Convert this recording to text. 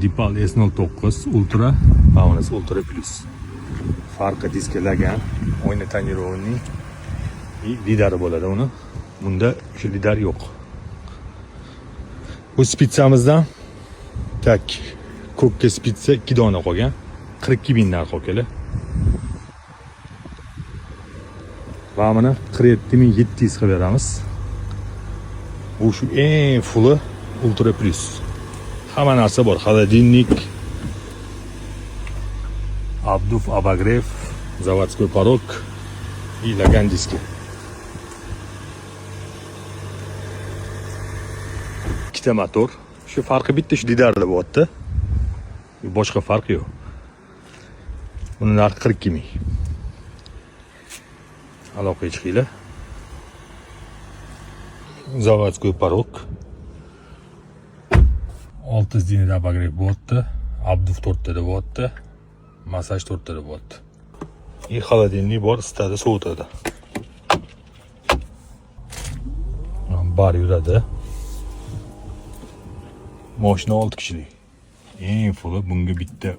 Dipal S09 Ultra va bunisi Ultra Plus. Farqi diska lagan, oyna tonirovning lidari bo'ladi uni. Bunda o'sha lidar yo'q. Bu spitsamizdan tak ko'kka spitsa 2 dona qolgan. 42 ming narx o'kali. Va buni 47700 qilib beramiz. Bu shu eng fulli Ultra Plus. Hamma narsa bor. Холодильник, обдув, обогрев, заводской порог и lagan diski. Ikkita motor. Shu farqi bitta shu lidarda bo'lyapti. Boshqa farq yo'q. Buni narxi 42 ming. Aloqaga chiqinglar. Заводской порог. 6 zdinada обогрев bo'lyapti. Обдув 4 tada bo'lyapti. Massaj 4 tada bo'lyapti. И холодильник bor, isitadi, sovutadi. Bar yuradi. Mashina 6 kishilik. Eng fulli bunga bitta